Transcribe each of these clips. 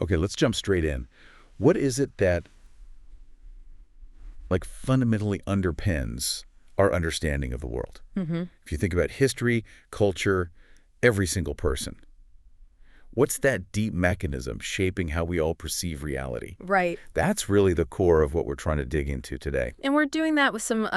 Okay, let's jump straight in. What is it that fundamentally underpins our understanding of the world? If you think about history, culture, every single person, what's that deep mechanism shaping how we all perceive reality? Right. That's really the core of what we're trying to dig into today. And we're doing that with some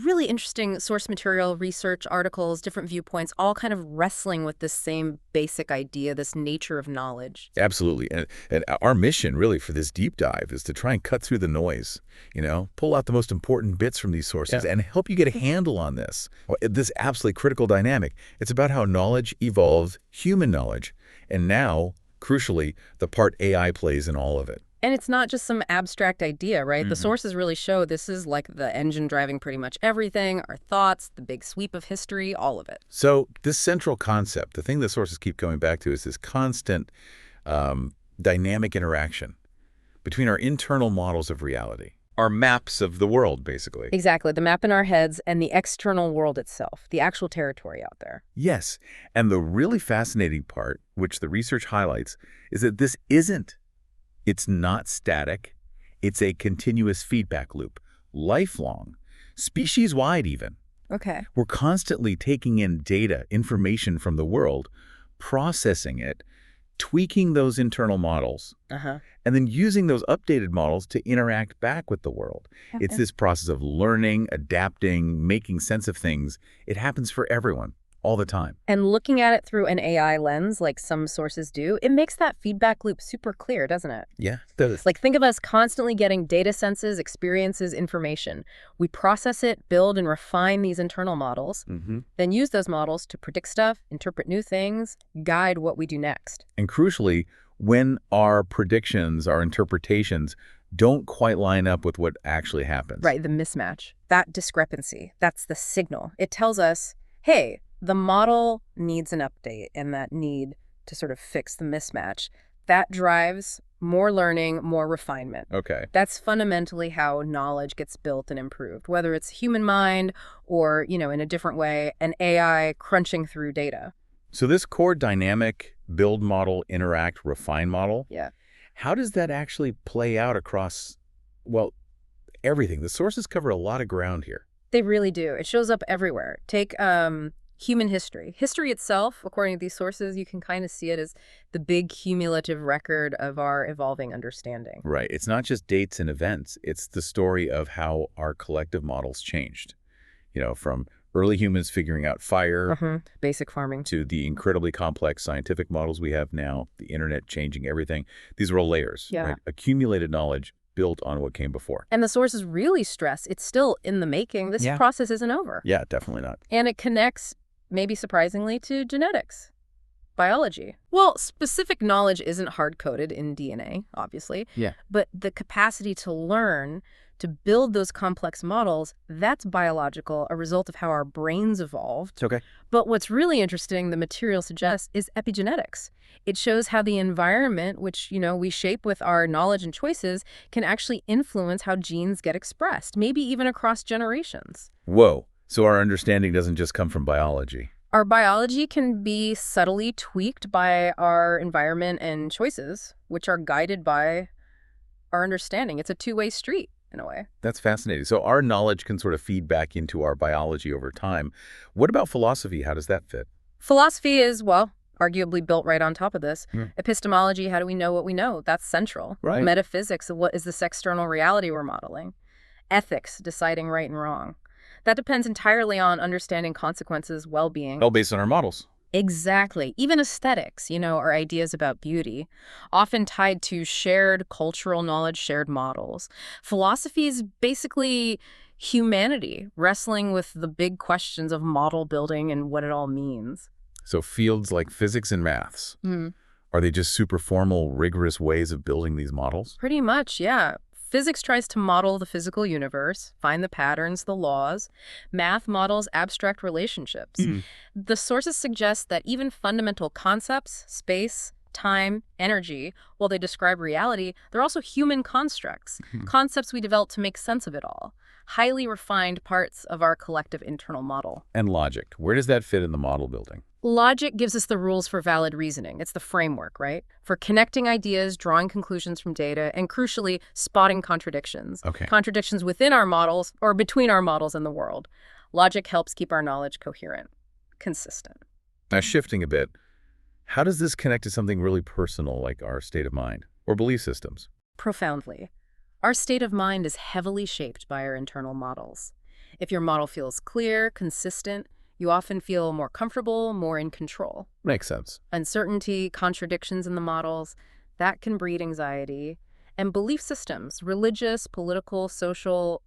really interesting source material, research, articles, different viewpoints, all kind of wrestling with this same basic idea, this nature of knowledge. Absolutely. And our mission really for this deep dive is to try and cut through the noise, pull out the most important bits from these sources and help you get a handle on this absolutely critical dynamic. It's about how knowledge evolves, human knowledge, and now, crucially, the part AI plays in all of it. And it's not just some abstract idea, right? The sources really show this is like the engine driving pretty much everything, our thoughts, the big sweep of history, all of it. So this central concept, the thing the sources keep coming back to, is this constant dynamic interaction between our internal models of reality, our maps of the world, basically. Exactly. The map in our heads and the external world itself, the actual territory out there. Yes. And the really fascinating part, which the research highlights, is that it's not static. It's a continuous feedback loop, lifelong, species-wide even. Okay. We're constantly taking in data, information from the world, processing it, tweaking those internal models, and then using those updated models to interact back with the world. Okay. It's this process of learning, adapting, making sense of things. It happens for everyone, all the time. And looking at it through an AI lens, like some sources do, it makes that feedback loop super clear, doesn't it? Yeah, it does. Think of us constantly getting data senses, experiences, information. We process it, build and refine these internal models, then use those models to predict stuff, interpret new things, guide what we do next. And crucially, when our predictions, our interpretations don't quite line up with what actually happens. Right, the mismatch, that discrepancy, that's the signal. It tells us, hey, the model needs an update, and that need to sort of fix the mismatch. That drives more learning, more refinement. Okay. That's fundamentally how knowledge gets built and improved, whether it's human mind or, in a different way, an AI crunching through data. So this core dynamic build model, interact, refine model, how does that actually play out across, everything? The sources cover a lot of ground here. They really do. It shows up everywhere. Take human history. History itself, according to these sources, you can kind of see it as the big cumulative record of our evolving understanding. Right. It's not just dates and events. It's the story of how our collective models changed, from early humans figuring out fire, basic farming, to the incredibly complex scientific models we have now, the internet changing everything. These are all layers, right? Accumulated knowledge built on what came before. And the sources really stress it's still in the making. This process isn't over. Yeah, definitely not. And it connects, maybe surprisingly, to genetics, biology. Well, specific knowledge isn't hard-coded in DNA, obviously. Yeah. But the capacity to learn, to build those complex models, that's biological, a result of how our brains evolved. Okay. But what's really interesting, the material suggests, is epigenetics. It shows how the environment, which, we shape with our knowledge and choices, can actually influence how genes get expressed, maybe even across generations. Whoa. So our understanding doesn't just come from biology. Our biology can be subtly tweaked by our environment and choices, which are guided by our understanding. It's a two-way street, in a way. That's fascinating. So our knowledge can sort of feed back into our biology over time. What about philosophy? How does that fit? Philosophy is, arguably built right on top of this. Epistemology, how do we know what we know? That's central. Right. Metaphysics, what is this external reality we're modeling? Ethics, deciding right and wrong. That depends entirely on understanding consequences, well-being. All based on our models. Exactly. Even aesthetics, or ideas about beauty, often tied to shared cultural knowledge, shared models. Philosophy is basically humanity wrestling with the big questions of model building and what it all means. So fields like physics and maths, are they just super formal, rigorous ways of building these models? Pretty much, yeah. Physics tries to model the physical universe, find the patterns, the laws. Math models abstract relationships. The sources suggest that even fundamental concepts, space, time, energy, while they describe reality, they're also human constructs, concepts we develop to make sense of it all. Highly refined parts of our collective internal model. And logic, where does that fit in the model building? Logic gives us the rules for valid reasoning. It's the framework, right? For connecting ideas, drawing conclusions from data, and crucially, spotting contradictions. Okay. Contradictions within our models or between our models and the world. Logic helps keep our knowledge coherent, consistent. Now, shifting a bit, how does this connect to something really personal like our state of mind or belief systems? Profoundly. Our state of mind is heavily shaped by our internal models. If your model feels clear, consistent, you often feel more comfortable, more in control. Makes sense. Uncertainty, contradictions in the models, that can breed anxiety. And belief systems, religious, political, social,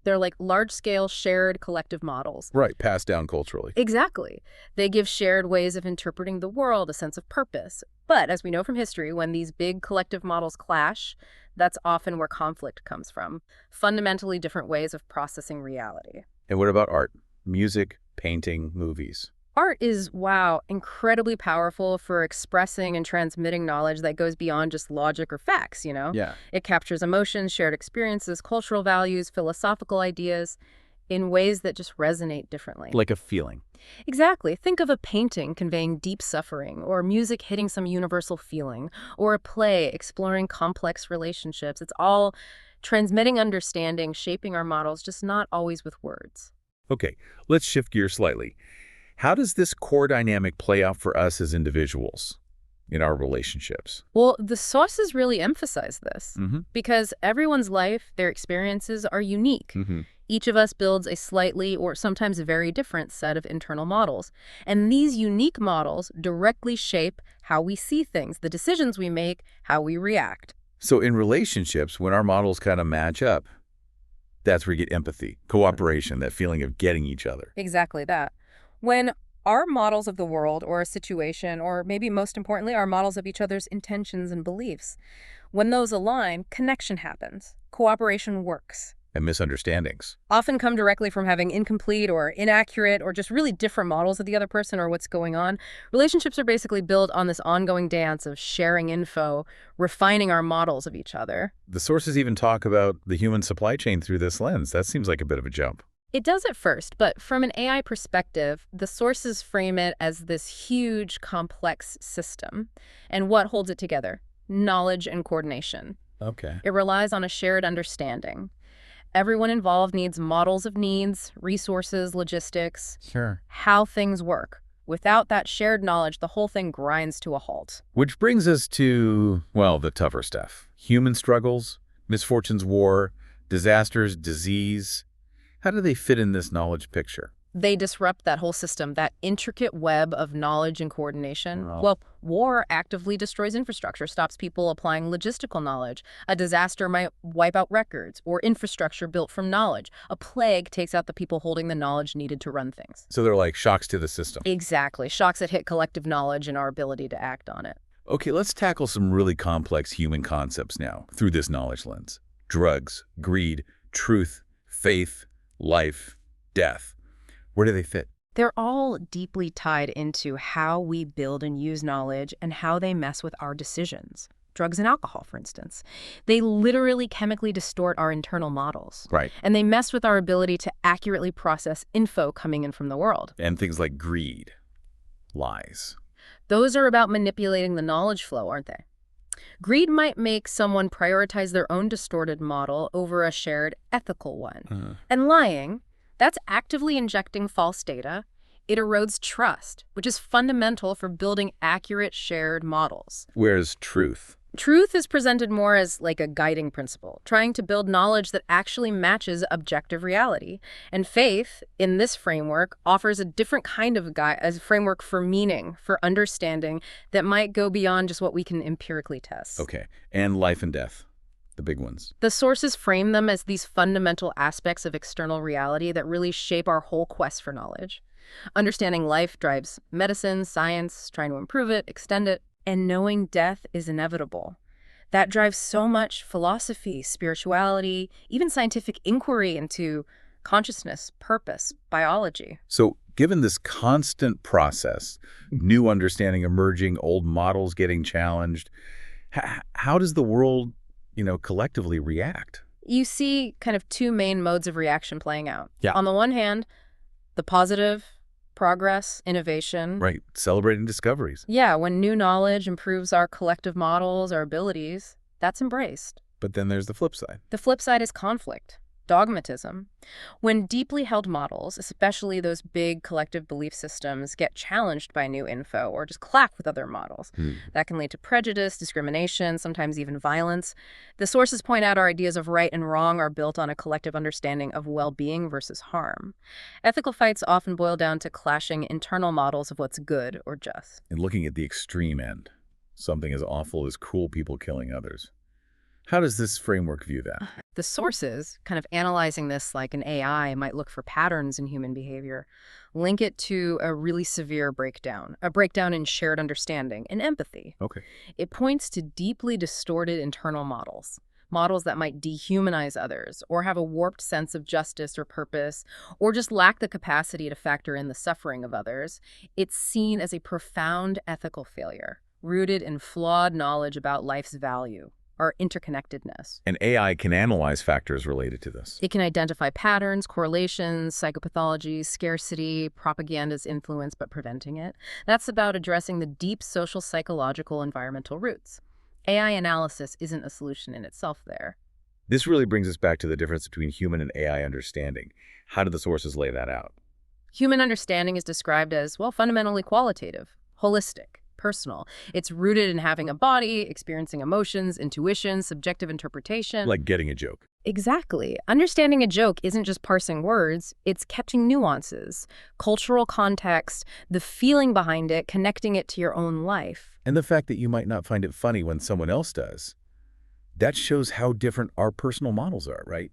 they're like large-scale shared collective models. Right, passed down culturally. Exactly. They give shared ways of interpreting the world, a sense of purpose. But as we know from history, when these big collective models clash, that's often where conflict comes from. Fundamentally different ways of processing reality. And what about art? Music, painting, movies? Art is, wow, incredibly powerful for expressing and transmitting knowledge that goes beyond just logic or facts, you know? Yeah. It captures emotions, shared experiences, cultural values, philosophical ideas in ways that just resonate differently. Like a feeling. Exactly. Think of a painting conveying deep suffering, or music hitting some universal feeling, or a play exploring complex relationships. It's all transmitting understanding, shaping our models, just not always with words. Okay, let's shift gears slightly. How does this core dynamic play out for us as individuals in our relationships? Well, the sources really emphasize this because everyone's life, their experiences are unique. Each of us builds a slightly or sometimes a very different set of internal models. And these unique models directly shape how we see things, the decisions we make, how we react. So in relationships, when our models kind of match up, that's where you get empathy, cooperation, that feeling of getting each other. Exactly that. When our models of the world or a situation, or maybe most importantly, our models of each other's intentions and beliefs, when those align, connection happens. Cooperation works. And misunderstandings. Often come directly from having incomplete or inaccurate or just really different models of the other person or what's going on. Relationships are basically built on this ongoing dance of sharing info, refining our models of each other. The sources even talk about the human supply chain through this lens. That seems like a bit of a jump. It does at first, but from an AI perspective, the sources frame it as this huge, complex system. And what holds it together? Knowledge and coordination. Okay. It relies on a shared understanding. Everyone involved needs models of needs, resources, logistics, how things work. Without that shared knowledge, the whole thing grinds to a halt. Which brings us to, well, the tougher stuff. Human struggles, misfortunes, war, disasters, disease. How do they fit in this knowledge picture? They disrupt that whole system, that intricate web of knowledge and coordination. Oh. Well, war actively destroys infrastructure, stops people applying logistical knowledge. A disaster might wipe out records or infrastructure built from knowledge. A plague takes out the people holding the knowledge needed to run things. So they're like shocks to the system. Exactly. Shocks that hit collective knowledge and our ability to act on it. Okay, let's tackle some really complex human concepts now through this knowledge lens. Drugs, greed, truth, faith, life, death. Where do they fit? They're all deeply tied into how we build and use knowledge and how they mess with our decisions. Drugs and alcohol, for instance. They literally chemically distort our internal models. Right. And they mess with our ability to accurately process info coming in from the world. And things like greed, lies. Those are about manipulating the knowledge flow, aren't they? Greed might make someone prioritize their own distorted model over a shared ethical one. And lying, that's actively injecting false data. It erodes trust, which is fundamental for building accurate shared models. Where's truth? Truth is presented more as like a guiding principle, trying to build knowledge that actually matches objective reality. And faith, in this framework, offers a different kind of as framework for meaning, for understanding, that might go beyond just what we can empirically test. Okay. And life and death, the big ones. The sources frame them as these fundamental aspects of external reality that really shape our whole quest for knowledge. Understanding life drives medicine, science, trying to improve it, extend it. And knowing death is inevitable. That drives so much philosophy, spirituality, even scientific inquiry into consciousness, purpose, biology. So given this constant process, new understanding emerging, old models getting challenged, how does the world, collectively react? You see kind of two main modes of reaction playing out. Yeah. On the one hand, the positive, progress, innovation. Right. Celebrating discoveries. Yeah, when new knowledge improves our collective models, our abilities, that's embraced. But then there's the flip side. The flip side is conflict, dogmatism. When deeply held models, especially those big collective belief systems, get challenged by new info or just clash with other models, that can lead to prejudice, discrimination, sometimes even violence. The sources point out our ideas of right and wrong are built on a collective understanding of well-being versus harm. Ethical fights often boil down to clashing internal models of what's good or just. And looking at the extreme end, something as awful as cruel people killing others. How does this framework view that? The sources, kind of analyzing this like an AI, might look for patterns in human behavior, link it to a really severe breakdown, a breakdown in shared understanding and empathy. Okay. It points to deeply distorted internal models, models that might dehumanize others or have a warped sense of justice or purpose or just lack the capacity to factor in the suffering of others. It's seen as a profound ethical failure, rooted in flawed knowledge about life's value. Or interconnectedness. And AI can analyze factors related to this. It can identify patterns, correlations, psychopathology, scarcity, propaganda's influence, but preventing it. That's about addressing the deep social, psychological, environmental roots. AI analysis isn't a solution in itself there. This really brings us back to the difference between human and AI understanding. How do the sources lay that out? Human understanding is described as, well, fundamentally qualitative, holistic. Personal. It's rooted in having a body, experiencing emotions, intuition, subjective interpretation. Like getting a joke. Exactly. Understanding a joke isn't just parsing words, it's catching nuances, cultural context, the feeling behind it, connecting it to your own life. And the fact that you might not find it funny when someone else does. That shows how different our personal models are, right?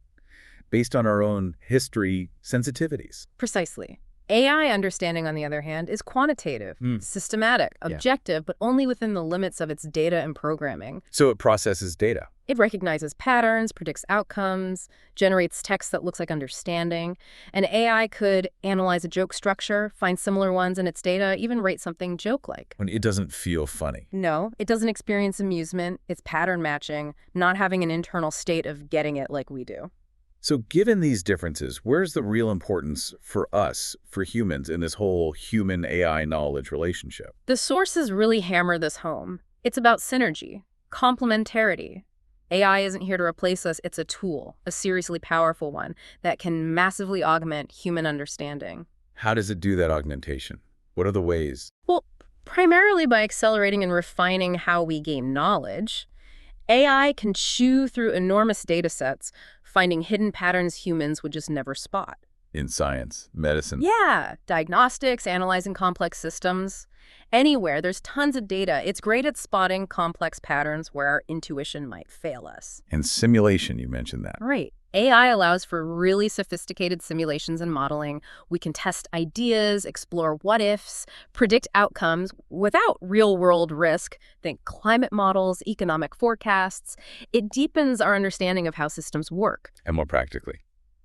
Based on our own history, sensitivities. Precisely. AI understanding, on the other hand, is quantitative, systematic, objective, but only within the limits of its data and programming. So it processes data. It recognizes patterns, predicts outcomes, generates text that looks like understanding. An AI could analyze a joke structure, find similar ones in its data, even rate something joke-like. When it doesn't feel funny. No, it doesn't experience amusement. It's pattern matching, not having an internal state of getting it like we do. So given these differences, where's the real importance for us, for humans, in this whole human-AI knowledge relationship? The sources really hammer this home. It's about synergy, complementarity. AI isn't here to replace us, it's a tool, a seriously powerful one, that can massively augment human understanding. How does it do that augmentation? What are the ways? Well, primarily by accelerating and refining how we gain knowledge. AI can chew through enormous data sets, finding hidden patterns humans would just never spot. In science, medicine. Yeah, diagnostics, analyzing complex systems. Anywhere, there's tons of data. It's great at spotting complex patterns where our intuition might fail us. And simulation, you mentioned that. Right. AI allows for really sophisticated simulations and modeling. We can test ideas, explore what-ifs, predict outcomes without real-world risk. Think climate models, economic forecasts. It deepens our understanding of how systems work. And more practically,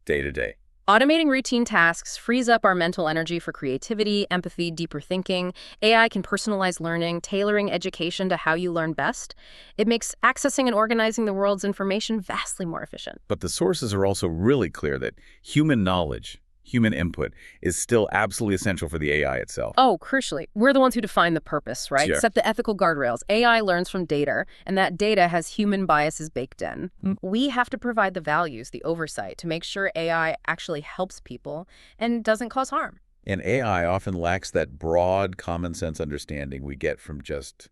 day to day. Automating routine tasks frees up our mental energy for creativity, empathy, deeper thinking. AI can personalize learning, tailoring education to how you learn best. It makes accessing and organizing the world's information vastly more efficient. But the sources are also really clear that human knowledge, human input, is still absolutely essential for the AI itself. Oh, crucially. We're the ones who define the purpose, right? Sure. Set the ethical guardrails. AI learns from data, and that data has human biases baked in. We have to provide the values, the oversight, to make sure AI actually helps people and doesn't cause harm. And AI often lacks that broad, common sense understanding we get from just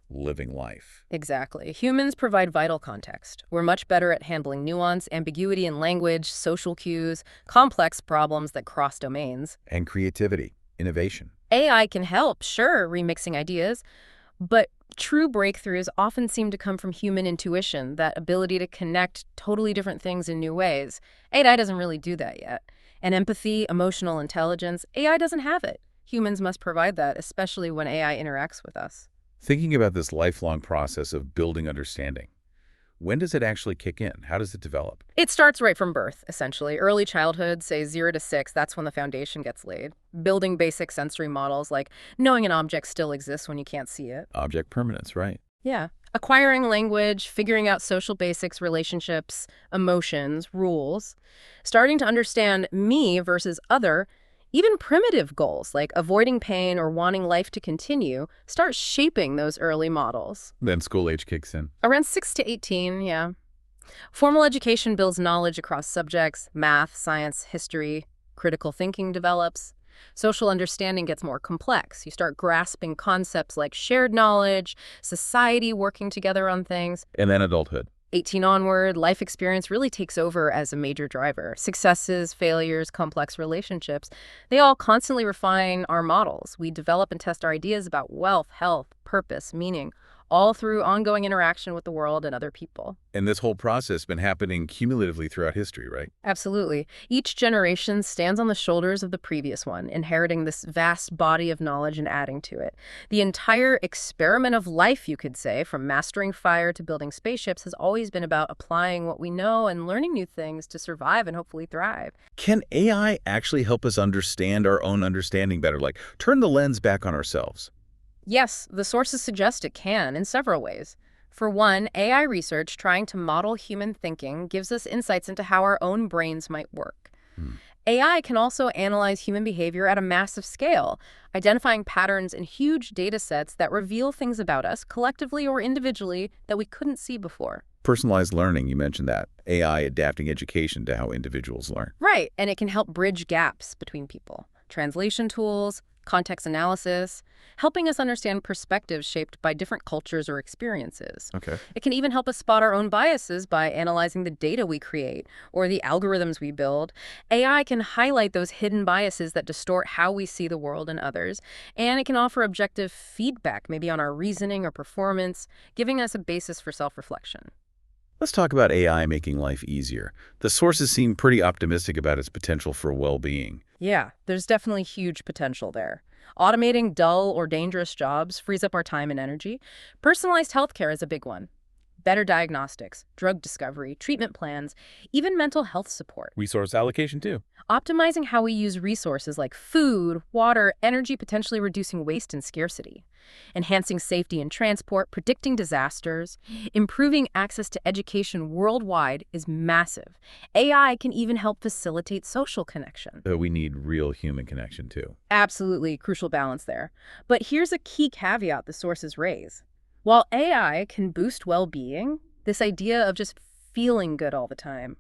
living life. Exactly. Humans provide vital context. We're much better at handling nuance, ambiguity in language, social cues, complex problems that cross domains. And creativity, innovation. AI can help, sure, remixing ideas, but true breakthroughs often seem to come from human intuition, that ability to connect totally different things in new ways. AI doesn't really do that yet. And empathy, emotional intelligence, AI doesn't have it. Humans must provide that, especially when AI interacts with us. Thinking about this lifelong process of building understanding, when does it actually kick in? How does it develop? It starts right from birth, essentially. Early childhood, say 0 to 6, that's when the foundation gets laid. Building basic sensory models like knowing an object still exists when you can't see it. Object permanence, right? Yeah. Acquiring language, figuring out social basics, relationships, emotions, rules. Starting to understand me versus other, Even primitive goals, like avoiding pain or wanting life to continue, start shaping those early models. Then school age kicks in. Around 6 to 18, yeah. Formal education builds knowledge across subjects, math, science, history. Critical thinking develops. Social understanding gets more complex. You start grasping concepts like shared knowledge, society working together on things. And then adulthood. 18 onward, life experience really takes over as a major driver. Successes, failures, complex relationships, they all constantly refine our models. We develop and test our ideas about wealth, health, purpose, meaning, all through ongoing interaction with the world and other people. And this whole process has been happening cumulatively throughout history, right? Absolutely. Each generation stands on the shoulders of the previous one, inheriting this vast body of knowledge and adding to it. The entire experiment of life, you could say, from mastering fire to building spaceships, has always been about applying what we know and learning new things to survive and hopefully thrive. Can AI actually help us understand our own understanding better, like turn the lens back on ourselves? Yes, the sources suggest it can in several ways. For one, AI research trying to model human thinking gives us insights into how our own brains might work. AI can also analyze human behavior at a massive scale, identifying patterns in huge data sets that reveal things about us, collectively or individually, that we couldn't see before. Personalized learning, you mentioned that. AI adapting education to how individuals learn. Right, and it can help bridge gaps between people. Translation tools, context analysis, helping us understand perspectives shaped by different cultures or experiences. Okay. It can even help us spot our own biases by analyzing the data we create or the algorithms we build. AI can highlight those hidden biases that distort how we see the world and others, and it can offer objective feedback, maybe on our reasoning or performance, giving us a basis for self-reflection. Let's talk about AI making life easier. The sources seem pretty optimistic about its potential for well-being. Yeah, there's definitely huge potential there. Automating dull or dangerous jobs frees up our time and energy. Personalized healthcare is a big one. Better diagnostics, drug discovery, treatment plans, even mental health support. Resource allocation, too. Optimizing how we use resources like food, water, energy, potentially reducing waste and scarcity. Enhancing safety in transport, predicting disasters, improving access to education worldwide is massive. AI can even help facilitate social connection. So we need real human connection, too. Absolutely, crucial balance there. But here's a key caveat the sources raise. While AI can boost well-being, this idea of just feeling good all the time,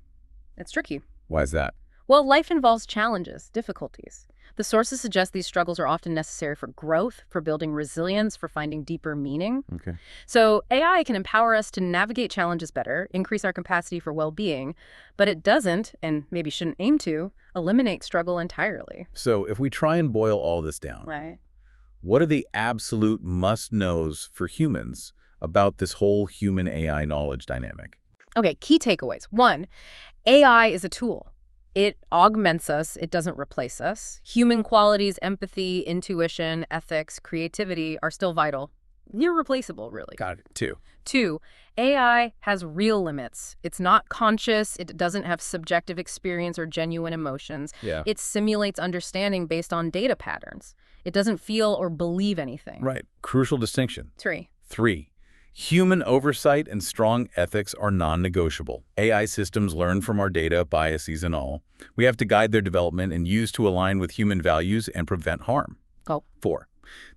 it's tricky. Why is that? Well, life involves challenges, difficulties. The sources suggest these struggles are often necessary for growth, for building resilience, for finding deeper meaning. Okay. So AI can empower us to navigate challenges better, increase our capacity for well-being, but it doesn't, and maybe shouldn't aim to, eliminate struggle entirely. So if we try and boil all this down, Right. what are the absolute must-knows for humans about this whole human-AI knowledge dynamic? Okay, key takeaways. 1, AI is a tool. It augments us, it doesn't replace us. Human qualities, empathy, intuition, ethics, creativity are still vital. Irreplaceable, really. Got it. 2. 2, AI has real limits. It's not conscious, it doesn't have subjective experience or genuine emotions. Yeah. It simulates understanding based on data patterns. It doesn't feel or believe anything. Right. Crucial distinction. 3, 3. Human oversight and strong ethics are non-negotiable. AI systems learn from our data, biases and all. We have to guide their development and use to align with human values and prevent harm. Oh. 4.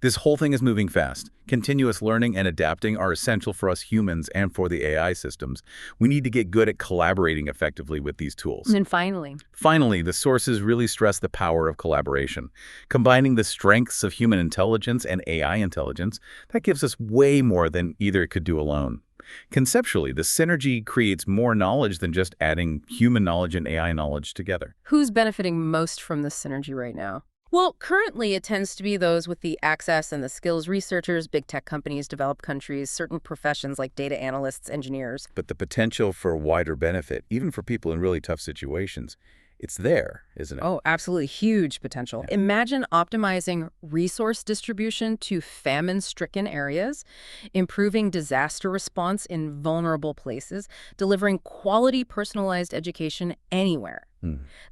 This whole thing is moving fast. Continuous learning and adapting are essential for us humans and for the AI systems. We need to get good at collaborating effectively with these tools. And finally, Finally, the sources really stress the power of collaboration. Combining the strengths of human intelligence and AI intelligence, that gives us way more than either could do alone. Conceptually, the synergy creates more knowledge than just adding human knowledge and AI knowledge together. who's benefiting most from this synergy right now? Well, currently it tends to be those with the access and the skills: researchers, big tech companies, developed countries, certain professions like data analysts, engineers. But the potential for wider benefit, even for people in really tough situations, it's there, isn't it? Oh, absolutely huge potential. Yeah. Imagine optimizing resource distribution to famine-stricken areas, improving disaster response in vulnerable places, delivering quality personalized education anywhere.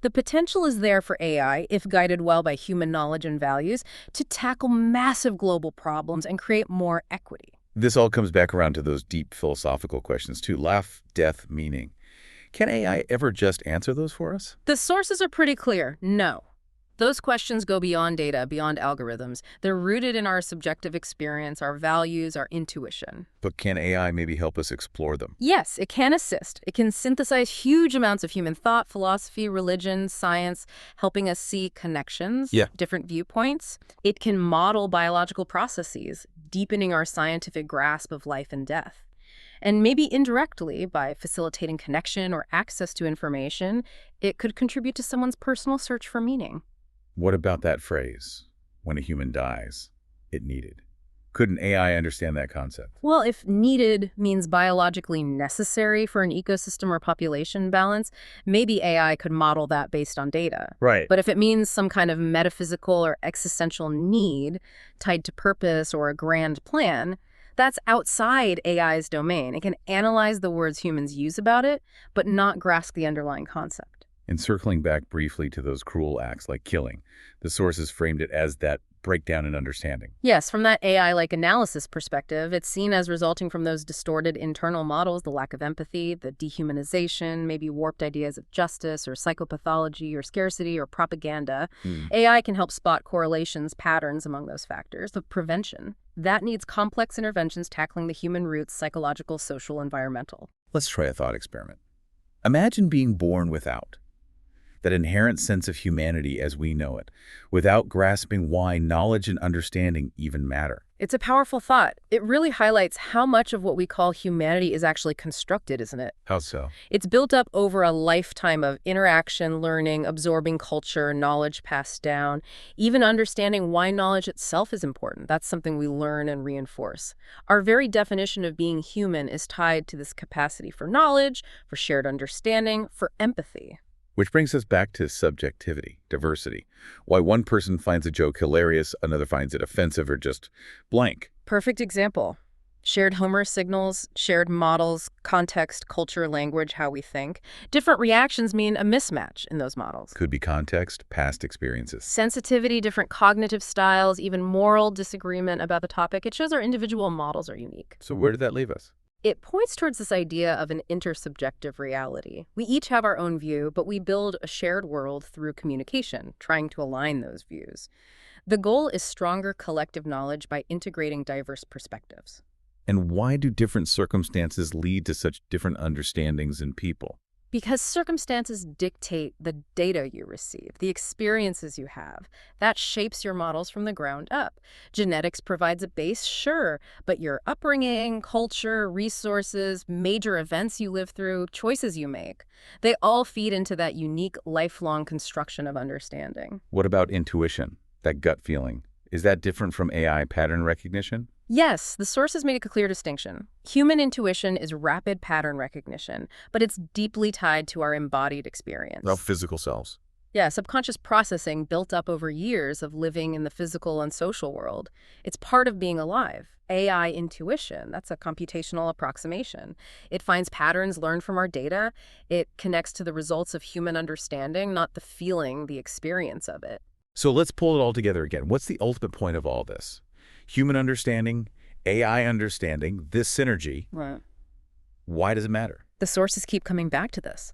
The potential is there for AI, if guided well by human knowledge and values, to tackle massive global problems and create more equity. This all comes back around to those deep philosophical questions too. Life, death, meaning. Can AI ever just answer those for us? The sources are pretty clear. No. Those questions go beyond data, beyond algorithms. They're rooted in our subjective experience, our values, our intuition. But can AI maybe help us explore them? Yes, it can assist. It can synthesize huge amounts of human thought, philosophy, religion, science, helping us see connections, different viewpoints. It can model biological processes, deepening our scientific grasp of life and death. And maybe indirectly, by facilitating connection or access to information, it could contribute to someone's personal search for meaning. What about that phrase, when a human dies, it needed? Couldn't AI understand that concept? Well, if needed means biologically necessary for an ecosystem or population balance, maybe AI could model that based on data. Right. But if it means some kind of metaphysical or existential need tied to purpose or a grand plan, that's outside AI's domain. It can analyze the words humans use about it, but not grasp the underlying concept. And circling back briefly to those cruel acts like killing, the sources framed it as that breakdown in understanding. Yes, from that AI-like analysis perspective, it's seen as resulting from those distorted internal models, the lack of empathy, the dehumanization, maybe warped ideas of justice or psychopathology or scarcity or propaganda. AI can help spot correlations, patterns among those factors. The prevention, that needs complex interventions tackling the human roots, psychological, social, environmental. Let's try a thought experiment. Imagine being born without that inherent sense of humanity as we know it, without grasping why knowledge and understanding even matter. It's a powerful thought. It really highlights how much of what we call humanity is actually constructed, isn't it? How so? It's built up over a lifetime of interaction, learning, absorbing culture, knowledge passed down, even understanding why knowledge itself is important. That's something we learn and reinforce. Our very definition of being human is tied to this capacity for knowledge, for shared understanding, for empathy. Which brings us back to subjectivity, diversity. Why one person finds a joke hilarious, another finds it offensive or just blank. Perfect example. Shared humor signals, shared models, context, culture, language, how we think. Different reactions mean a mismatch in those models. Could be context, past experiences. Sensitivity, different cognitive styles, even moral disagreement about the topic. It shows our individual models are unique. So where did that leave us? It points towards this idea of an intersubjective reality. We each have our own view, but we build a shared world through communication, trying to align those views. The goal is stronger collective knowledge by integrating diverse perspectives. And why do different circumstances lead to such different understandings in people? Because circumstances dictate the data you receive, the experiences you have. That shapes your models from the ground up. Genetics provides a base, sure, but your upbringing, culture, resources, major events you live through, choices you make, they all feed into that unique lifelong construction of understanding. What about intuition, that gut feeling? Is that different from AI pattern recognition? Yes, the sources make a clear distinction. Human intuition is rapid pattern recognition, but it's deeply tied to our embodied experience. Our physical selves. Yeah, subconscious processing built up over years of living in the physical and social world. It's part of being alive. AI intuition, that's a computational approximation. It finds patterns learned from our data. It connects to the results of human understanding, not the feeling, the experience of it. So let's pull it all together again. What's the ultimate point of all this? Human understanding, AI understanding, this synergy. Right. Why does it matter? The sources keep coming back to this.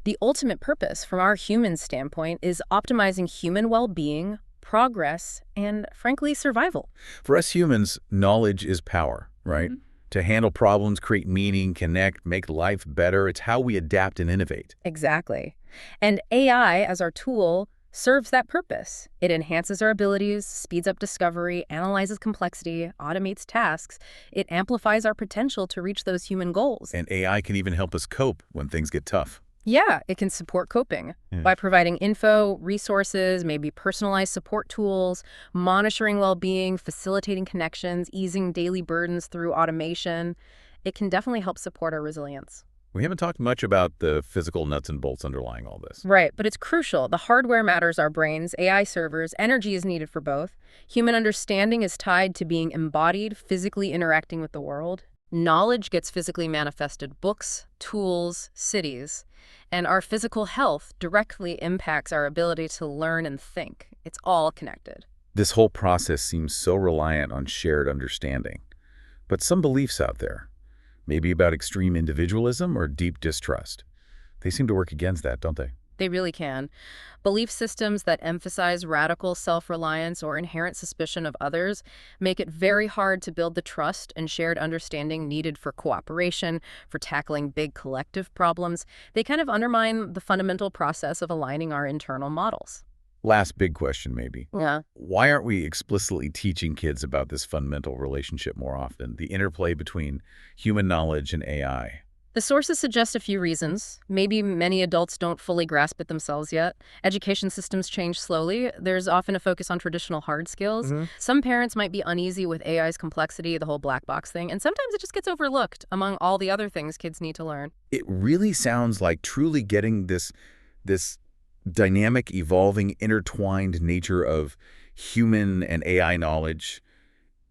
The ultimate purpose from our human standpoint is optimizing human well-being, progress, and, frankly, survival. For us humans, knowledge is power, right? To handle problems, create meaning, connect, make life better. It's how we adapt and innovate. Exactly. And AI, as our tool, serves that purpose. It enhances our abilities, speeds up discovery, analyzes complexity, automates tasks. It amplifies our potential to reach those human goals. And AI can even help us cope when things get tough. Yeah, it can support coping by providing info, resources, maybe personalized support tools, monitoring well-being, facilitating connections, easing daily burdens through automation. It can definitely help support our resilience. We haven't talked much about the physical nuts and bolts underlying all this. Right, but it's crucial. The hardware matters, our brains, AI servers, energy is needed for both. Human understanding is tied to being embodied, physically interacting with the world. Knowledge gets physically manifested, books, tools, cities. And our physical health directly impacts our ability to learn and think. It's all connected. This whole process seems so reliant on shared understanding. But some beliefs out there, maybe about extreme individualism or deep distrust, they seem to work against that, don't they? They really can. Belief systems that emphasize radical self-reliance or inherent suspicion of others make it very hard to build the trust and shared understanding needed for cooperation, for tackling big collective problems. They kind of undermine the fundamental process of aligning our internal models. Last big question, maybe. Yeah. Why aren't we explicitly teaching kids about this fundamental relationship more often, the interplay between human knowledge and AI? The sources suggest a few reasons. Maybe many adults don't fully grasp it themselves yet. Education systems change slowly. There's often a focus on traditional hard skills. Some parents might be uneasy with AI's complexity, the whole black box thing, and sometimes it just gets overlooked among all the other things kids need to learn. It really sounds like truly getting this dynamic, evolving, intertwined nature of human and AI knowledge.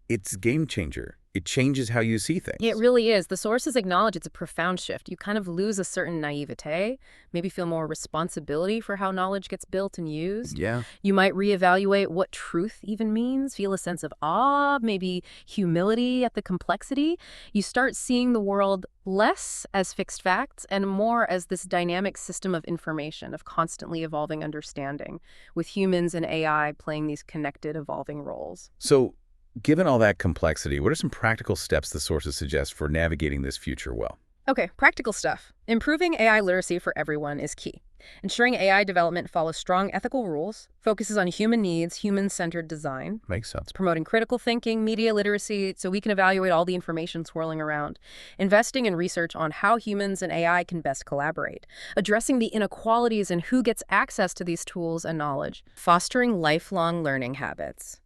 It's a game changer. It changes how you see things. It really is. The sources acknowledge it's a profound shift. You kind of lose a certain naivete, maybe feel more responsibility for how knowledge gets built and used. Yeah. You might reevaluate what truth even means, feel a sense of awe, maybe humility at the complexity. You start seeing the world less as fixed facts and more as this dynamic system of information, of constantly evolving understanding, with humans and AI playing these connected, evolving roles. So, given all that complexity, what are some practical steps the sources suggest for navigating this future well? Okay, practical stuff. Improving AI literacy for everyone is key. Ensuring AI development follows strong ethical rules, focuses on human needs, human-centered design. Makes sense. Promoting critical thinking, media literacy, so we can evaluate all the information swirling around. Investing in research on how humans and AI can best collaborate. Addressing the inequalities in who gets access to these tools and knowledge. Fostering lifelong learning habits.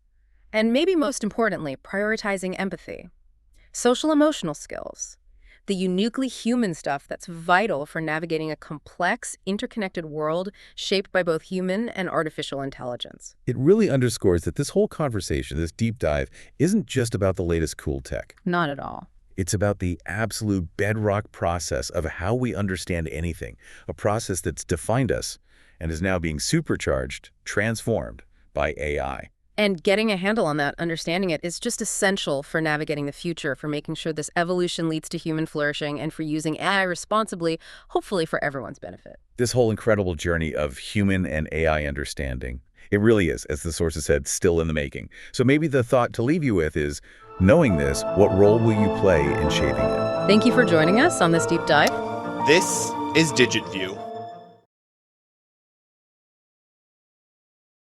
And maybe most importantly, prioritizing empathy. Social-emotional skills. The uniquely human stuff that's vital for navigating a complex, interconnected world shaped by both human and artificial intelligence. It really underscores that this whole conversation, this deep dive, isn't just about the latest cool tech. Not at all. It's about the absolute bedrock process of how we understand anything, a process that's defined us and is now being supercharged, transformed by AI. And getting a handle on that, understanding it, is just essential for navigating the future, for making sure this evolution leads to human flourishing, and for using AI responsibly, hopefully for everyone's benefit. This whole incredible journey of human and AI understanding, it really is, as the sources said, still in the making. So maybe the thought to leave you with is, knowing this, what role will you play in shaping it? Thank you for joining us on this deep dive. This is DigitView.